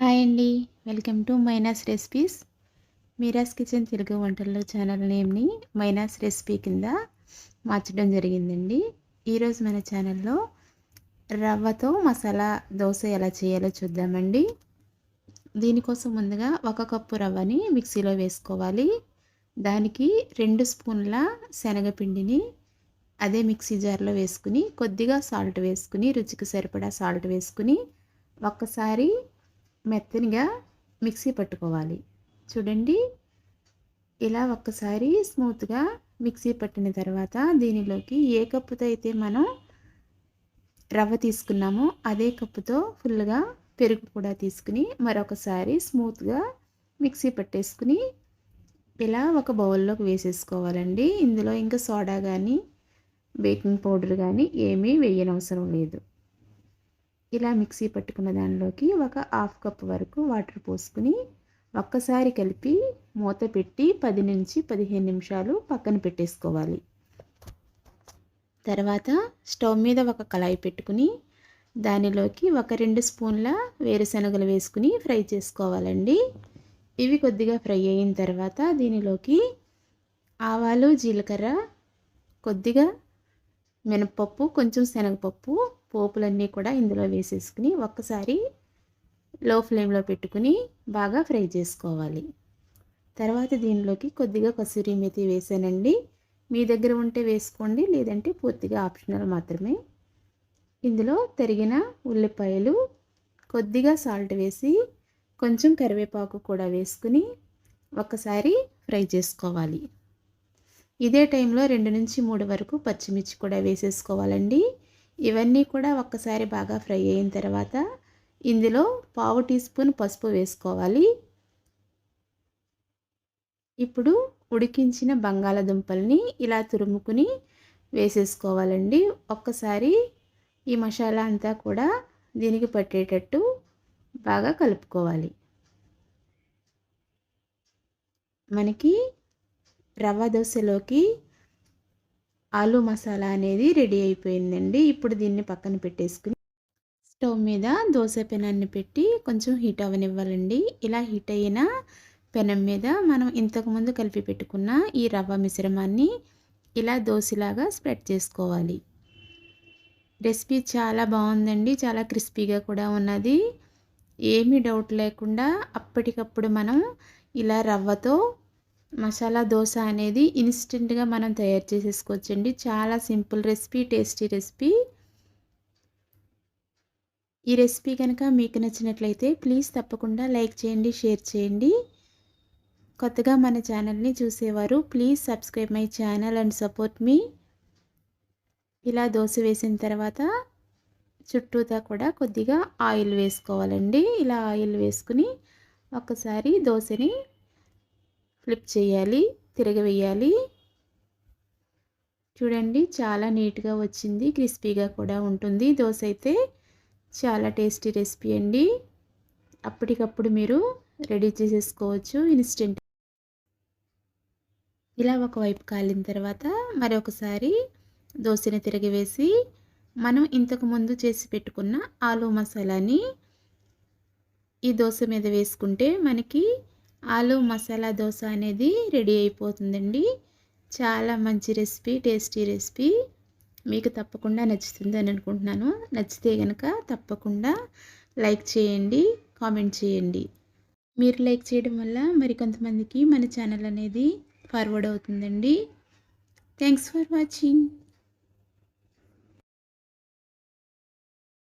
Hi అండి. Welcome to Maina's recipes. Meera's kitchen Telugu వంటల్లో channel నేమ్‌ని మైనాస్ recipe కింద మార్చడం జరిగిందండి. ఈరోజు మన ఛానల్‌లో రవ్వతో మసాలా దోస ఎలా చేయాలో చూద్దామండి. దీనికోసం ముందుగా 1 కప్పు రవ్వని మిక్సీలో వేసుకోవాలి. దానికి 2 స్పూన్ల శనగపిండిని అదే మిక్సీ జార్‌లో వేసుకుని, కొద్దిగా సాల్ట్ వేసుకుని, రుచికి సరిపడా సాల్ట్ వేసుకుని, ఒక్కసారి మెత్తనిగా మిక్సీ పట్టుకోవాలి. చూడండి, ఇలా ఒక్కసారి స్మూత్‌గా మిక్సీ పట్టిన తర్వాత దీనిలోకి ఏ కప్పుతో అయితే మనం రవ్వ తీసుకున్నామో అదే కప్పుతో ఫుల్‌గా పెరుగు కూడా తీసుకుని మరొకసారి స్మూత్‌గా మిక్సీ పట్టేసుకుని ఇలా ఒక బౌల్లోకి వేసేసుకోవాలండి. ఇందులో ఇంకా సోడా కానీ, బేకింగ్ పౌడర్ కానీ ఏమీ వేయనవసరం లేదు. ఇలా మిక్సీ పట్టుకున్న దానిలోకి ఒక హాఫ్ కప్ వరకు వాటర్ పోసుకుని ఒక్కసారి కలిపి మూత పెట్టి 10 నుంచి 15 నిమిషాలు పక్కన పెట్టేసుకోవాలి. తర్వాత స్టవ్ మీద ఒక కళాయి పెట్టుకుని దానిలోకి ఒక 2 స్పూన్ల వేరుశనగలు వేసుకుని ఫ్రై చేసుకోవాలండి. ఇవి కొద్దిగా ఫ్రై అయిన తర్వాత దీనిలోకి ఆవాలు, జీలకర్ర, కొద్దిగా మినపప్పు, కొంచెం శనగపప్పు పోపులన్నీ కూడా ఇందులో వేసేసుకుని ఒక్కసారి లో ఫ్లేమ్లో పెట్టుకుని బాగా ఫ్రై చేసుకోవాలి. తర్వాత దీనిలోకి కొద్దిగా కసూరి మేతి వేసానండి. మీ దగ్గర ఉంటే వేసుకోండి, లేదంటే పూర్తిగా ఆప్షనల్ మాత్రమే. ఇందులో తరిగిన ఉల్లిపాయలు, కొద్దిగా సాల్ట్ వేసి కొంచెం కరివేపాకు కూడా వేసుకుని ఒక్కసారి ఫ్రై చేసుకోవాలి. ఇదే టైంలో 2 నుంచి 3 వరకు పచ్చిమిర్చి కూడా వేసేసుకోవాలండి. ఇవన్నీ కూడా ఒక్కసారి బాగా ఫ్రై అయిన తర్వాత ఇందులో పావు టీ స్పూన్ పసుపు వేసుకోవాలి. ఇప్పుడు ఉడికించిన బంగాళదుంపల్ని ఇలా తురుముకుని వేసేసుకోవాలండి. ఒక్కసారి ఈ మసాలా అంతా కూడా దీనికి పట్టేటట్టు బాగా కలుపుకోవాలి. మనకి రవ్వ దోశలోకి ఆలు మసాలా అనేది రెడీ అయిపోయిందండి. ఇప్పుడు దీన్ని పక్కన పెట్టేసుకుని స్టవ్ మీద దోశ పెనాన్ని పెట్టి కొంచెం హీట్ అవ్వనివ్వాలండి. ఇలా హీట్ అయిన పెనం మీద మనం ఇంతకుముందు కలిపి పెట్టుకున్న ఈ రవ్వ మిశ్రమాన్ని ఇలా దోశలాగా స్ప్రెడ్ చేసుకోవాలి. రెసిపీ చాలా బాగుందండి. చాలా క్రిస్పీగా కూడా ఉన్నది. ఏమీ డౌట్ లేకుండా అప్పటికప్పుడు మనం ఇలా రవ్వతో మసాలా దోశ అనేది ఇన్స్టెంట్గా మనం తయారు చేసేసుకోవచ్చండి. చాలా సింపుల్ రెసిపీ, టేస్టీ రెసిపీ. ఈ రెసిపీ కనుక మీకు నచ్చినట్లయితే ప్లీజ్ తప్పకుండా లైక్ చేయండి, షేర్ చేయండి. కొత్తగా మన ఛానల్ని చూసేవారు please subscribe my channel and support me. ఇలా దోశ వేసిన తర్వాత చుట్టూతా కూడా కొద్దిగా ఆయిల్ వేసుకోవాలండి. ఇలా ఆయిల్ వేసుకుని ఒకసారి దోశని ఫ్లిప్ చేయాలి, తిరగవేయాలి. చూడండి, చాలా నీట్గా వచ్చింది, క్రిస్పీగా కూడా ఉంటుంది. దోశ అయితే చాలా టేస్టీ రెసిపీ అండి. అప్పటికప్పుడు మీరు రెడీ చేసేసుకోవచ్చు ఇన్స్టెంట్. ఇలా ఒకవైపు కాలిన తర్వాత మరొకసారి దోశని తిరగవేసి మనం ఇంతకు ముందు చేసి పెట్టుకున్న ఆలు మసాలాని ఈ దోశ మీద వేసుకుంటే మనకి ఆలు మసాలా దోశ అనేది రెడీ అయిపోతుందండి. చాలా మంచి రెసిపీ, టేస్టీ రెసిపీ. మీకు తప్పకుండా నచ్చుతుందని అనుకుంటున్నాను. నచ్చితే కనుక తప్పకుండా లైక్ చేయండి, కామెంట్ చేయండి. మీరు లైక్ చేయడం వల్ల మరికొంతమందికి మన ఛానల్ అనేది ఫార్వర్డ్ అవుతుందండి. Thanks for watching.